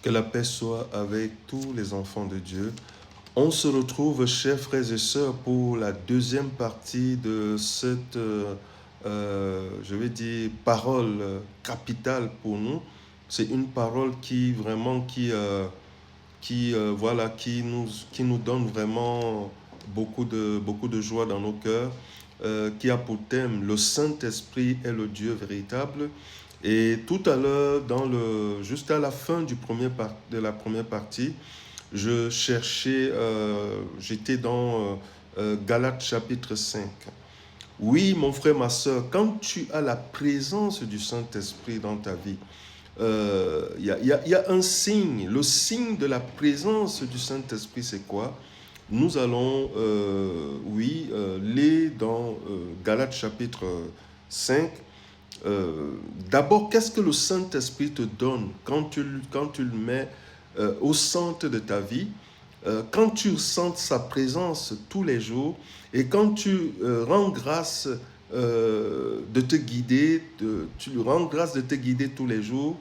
Que la paix soit avec tous les enfants de Dieu. On se retrouve, chers frères et sœurs, pour la deuxième partie de cette, je vais dire, parole capitale pour nous. C'est une parole qui vraiment, voilà, qui nous donne vraiment beaucoup de joie dans nos cœurs, qui a pour thème le Saint-Esprit est le Dieu véritable. Et tout à l'heure, juste à la fin de la première partie, j'étais dans Galates chapitre 5. Oui, mon frère, ma soeur, quand tu as la présence du Saint-Esprit dans ta vie, y a un signe. Le signe de la présence du Saint-Esprit, c'est quoi? Nous allons, lire dans Galates chapitre 5. D'abord, qu'est-ce que le Saint-Esprit te donne quand tu le mets au centre de ta vie, quand tu sens sa présence tous les jours et quand tu rends grâce de te guider, tu lui rends grâce de te guider tous les jours.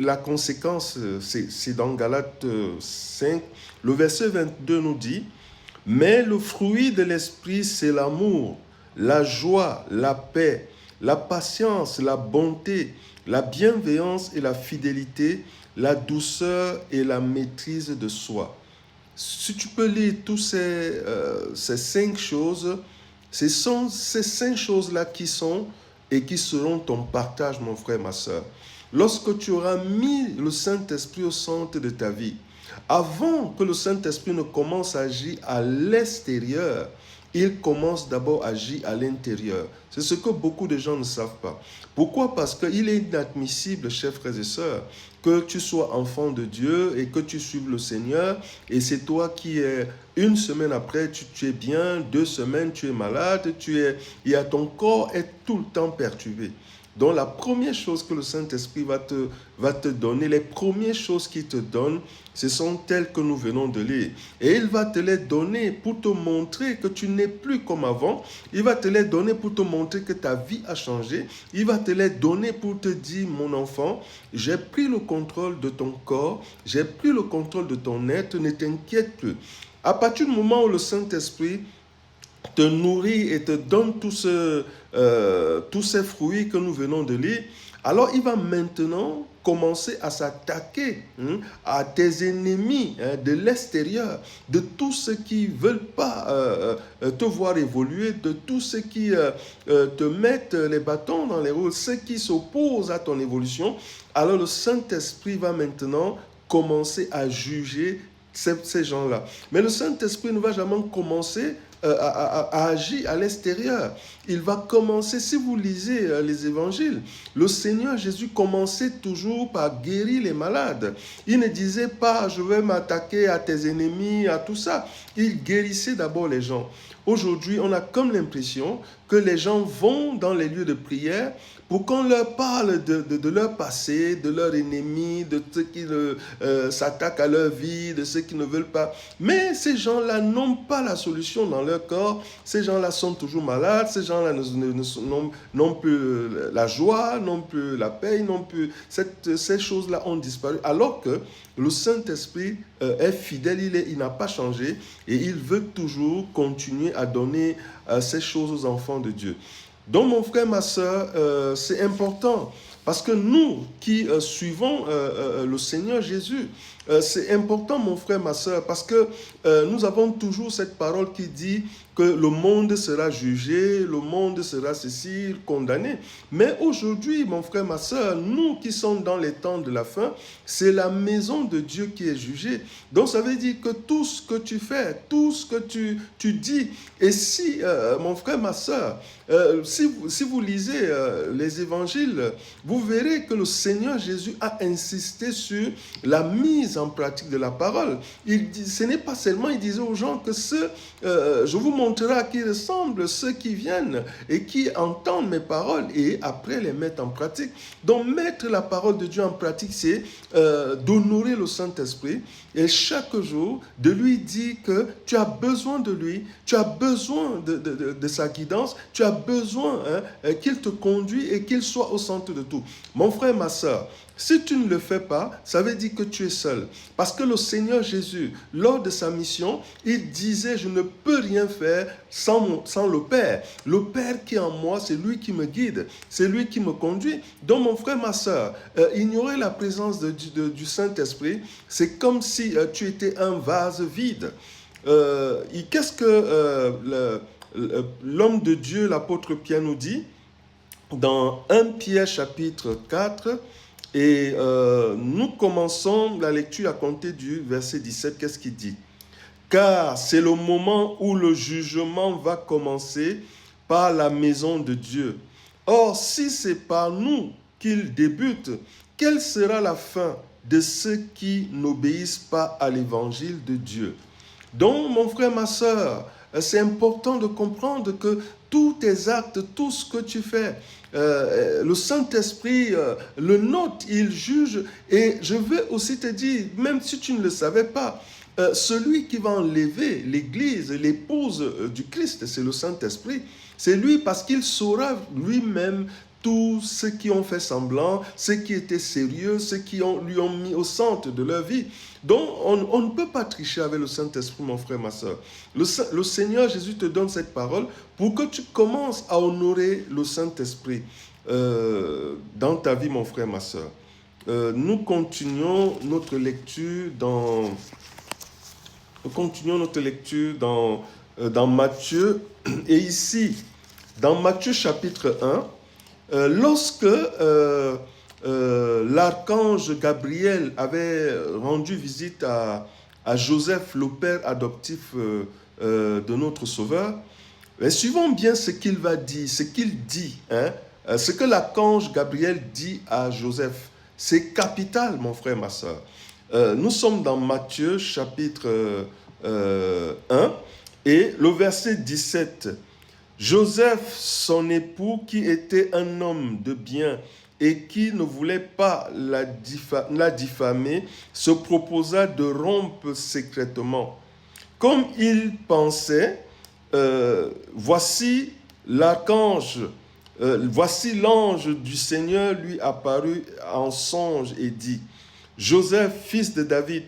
La conséquence, c'est dans Galates 5, le verset 22 nous dit, « Mais le fruit de l'esprit, c'est l'amour, la joie, la paix, la patience, la bonté, la bienveillance et la fidélité, la douceur et la maîtrise de soi. » Si tu peux lire toutes ces 5 choses, ce sont ces 5 choses-là qui sont et qui seront ton partage, mon frère, ma soeur. Lorsque tu auras mis le Saint-Esprit au centre de ta vie, avant que le Saint-Esprit ne commence à agir à l'extérieur, il commence d'abord à agir à l'intérieur. C'est ce que beaucoup de gens ne savent pas. Pourquoi? Parce qu'il est inadmissible, chers frères et sœurs, que tu sois enfant de Dieu et que tu suives le Seigneur, et c'est toi qui es, une semaine après, tu es bien, 2 semaines, tu es malade, ton corps est tout le temps perturbé. Donc la première chose que le Saint-Esprit va te donner, les premières choses qu'il te donne, ce sont telles que nous venons de lire. Et il va te les donner pour te montrer que tu n'es plus comme avant. Il va te les donner pour te montrer que ta vie a changé. Il va te les donner pour te dire, mon enfant, j'ai pris le contrôle de ton corps, j'ai pris le contrôle de ton être, ne t'inquiète plus. À partir du moment où le Saint-Esprit te nourrit et te donne tous ces fruits que nous venons de lire, alors il va maintenant commencer à s'attaquer à tes ennemis de l'extérieur, de tous ceux qui ne veulent pas te voir évoluer, de tous ceux qui te mettent les bâtons dans les roues, ceux qui s'opposent à ton évolution. Alors le Saint-Esprit va maintenant commencer à juger ces gens-là. Mais le Saint-Esprit ne va jamais commencer à agir à l'extérieur. Il va commencer, si vous lisez les évangiles, le Seigneur Jésus commençait toujours par guérir les malades. Il ne disait pas, je vais m'attaquer à tes ennemis, à tout ça. Il guérissait d'abord les gens. Aujourd'hui, on a comme l'impression que les gens vont dans les lieux de prière pour qu'on leur parle de leur passé, de leurs ennemis, de ceux qui s'attaquent à leur vie, de ceux qui ne veulent pas. Mais ces gens-là n'ont pas la solution dans leur corps. Ces gens-là sont toujours malades. Ces gens-là n'ont plus la joie, n'ont plus la paix, n'ont plus... Ces choses-là ont disparu. Alors que le Saint-Esprit est fidèle, il n'a pas changé et il veut toujours continuer à donner ces choses aux enfants de Dieu. Donc, mon frère, ma soeur, c'est important parce que nous qui suivons le Seigneur Jésus, c'est important, mon frère, ma soeur, parce que nous avons toujours cette parole qui dit que le monde sera jugé, le monde sera ceci, condamné. Mais aujourd'hui, mon frère, ma soeur, nous qui sommes dans les temps de la fin, c'est la maison de Dieu qui est jugée. Donc ça veut dire que tout ce que tu fais, tout ce que tu dis, et si, mon frère, ma soeur, si vous lisez les évangiles, vous verrez que le Seigneur Jésus a insisté sur la mise en pratique de la parole. Ce n'est pas seulement, il disait aux gens que je vous montre montrera à qui ressemblent ceux qui viennent et qui entendent mes paroles et après les mettent en pratique. Donc mettre la parole de Dieu en pratique, c'est d'honorer le Saint-Esprit et chaque jour de lui dire que tu as besoin de lui, tu as besoin de sa guidance, tu as besoin qu'il te conduise et qu'il soit au centre de tout. Mon frère, ma soeur, si tu ne le fais pas, ça veut dire que tu es seul. Parce que le Seigneur Jésus, lors de sa mission, il disait, je ne peux rien faire sans le Père. Le Père qui est en moi, c'est lui qui me guide, c'est lui qui me conduit. Donc mon frère, ma soeur, ignorer la présence du Saint-Esprit, c'est comme si tu étais un vase vide. Qu'est-ce que l'homme de Dieu, l'apôtre Pierre nous dit dans 1 Pierre chapitre 4, et nous commençons la lecture à compter du verset 17. Qu'est-ce qu'il dit? Car c'est le moment où le jugement va commencer par la maison de Dieu. Or, si c'est par nous qu'il débute, quelle sera la fin de ceux qui n'obéissent pas à l'évangile de Dieu? Donc, mon frère, ma soeur, c'est important de comprendre que tous tes actes, tout ce que tu fais, le Saint-Esprit le note, il juge. Et je veux aussi te dire, même si tu ne le savais pas, celui qui va enlever l'Église, l'épouse du Christ, c'est le Saint-Esprit. C'est lui parce qu'il saura lui-même tous ceux qui ont fait semblant, ceux qui étaient sérieux, ceux qui lui ont mis au centre de leur vie. Donc, on ne peut pas tricher avec le Saint-Esprit, mon frère, ma soeur. Le Seigneur Jésus te donne cette parole pour que tu commences à honorer le Saint-Esprit dans ta vie, mon frère, ma soeur. Nous continuons notre lecture dans Matthieu. Et ici, dans Matthieu chapitre 1, lorsque l'archange Gabriel avait rendu visite à Joseph, le père adoptif de notre Sauveur, suivons bien ce qu'il va dire, ce qu'il dit, ce que l'archange Gabriel dit à Joseph. C'est capital, mon frère, ma soeur. Nous sommes dans Matthieu chapitre 1 et le verset 17. Joseph, son époux, qui était un homme de bien et qui ne voulait pas la diffamer, se proposa de rompre secrètement. Comme il pensait, voici l'ange du Seigneur lui apparut en songe et dit, Joseph, fils de David,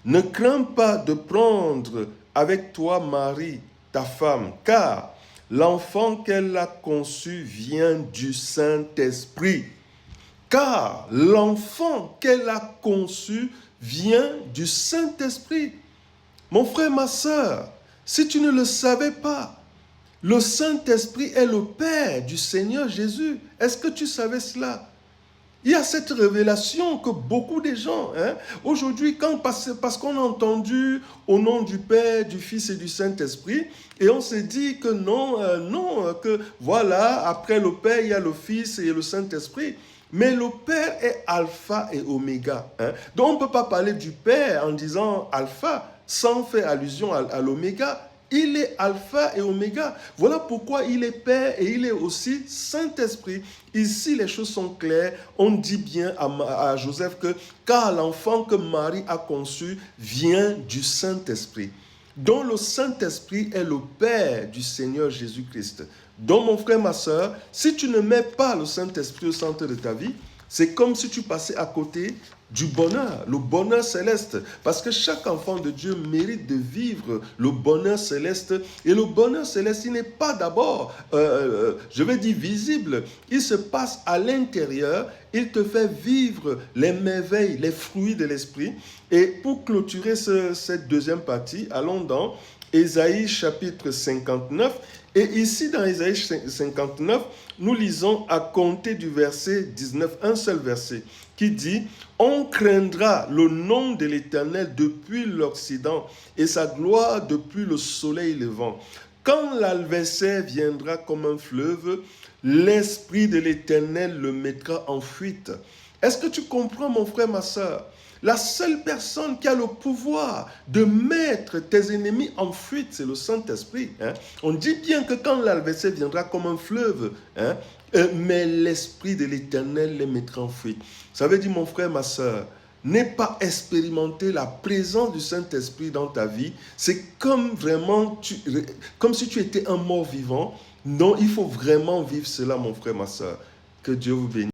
ne crains pas de prendre avec toi Marie, ta femme, car l'enfant qu'elle a conçu vient du Saint-Esprit. Car l'enfant qu'elle a conçu vient du Saint-Esprit. Mon frère, ma soeur, si tu ne le savais pas, le Saint-Esprit est le Père du Seigneur Jésus. Est-ce que tu savais cela? Il y a cette révélation que beaucoup de gens, aujourd'hui, parce qu'on a entendu au nom du Père, du Fils et du Saint-Esprit, et on s'est dit que non, que voilà, après le Père, il y a le Fils et le Saint-Esprit. Mais le Père est alpha et oméga. Donc on ne peut pas parler du Père en disant alpha sans faire allusion à l'oméga. Il est alpha et oméga. Voilà pourquoi il est Père et il est aussi Saint-Esprit. Ici, les choses sont claires. On dit bien à Joseph que car l'enfant que Marie a conçu vient du Saint-Esprit. Donc le Saint-Esprit est le Père du Seigneur Jésus-Christ. Donc mon frère, ma soeur, si tu ne mets pas le Saint-Esprit au centre de ta vie, c'est comme si tu passais à côté du bonheur, le bonheur céleste. Parce que chaque enfant de Dieu mérite de vivre le bonheur céleste. Et le bonheur céleste, il n'est pas d'abord, je vais dire visible. Il se passe à l'intérieur. Il te fait vivre les merveilles, les fruits de l'esprit. Et pour clôturer cette deuxième partie, allons dans Ésaïe chapitre 59. Et ici, dans Ésaïe 59, nous lisons à compter du verset 19, un seul verset, qui dit « On craindra le nom de l'Éternel depuis l'Occident et sa gloire depuis le soleil levant. Quand l'adversaire viendra comme un fleuve, l'Esprit de l'Éternel le mettra en fuite. » Est-ce que tu comprends, mon frère, ma soeur? La seule personne qui a le pouvoir de mettre tes ennemis en fuite, c'est le Saint-Esprit. Hein. On dit bien que quand l'adversaire viendra comme un fleuve, hein, mais l'Esprit de l'Éternel les mettra en fuite. Ça veut dire, mon frère, ma soeur, n'aie pas expérimenté la présence du Saint-Esprit dans ta vie. C'est comme vraiment, comme si tu étais un mort vivant. Non, il faut vraiment vivre cela, mon frère, ma soeur. Que Dieu vous bénisse.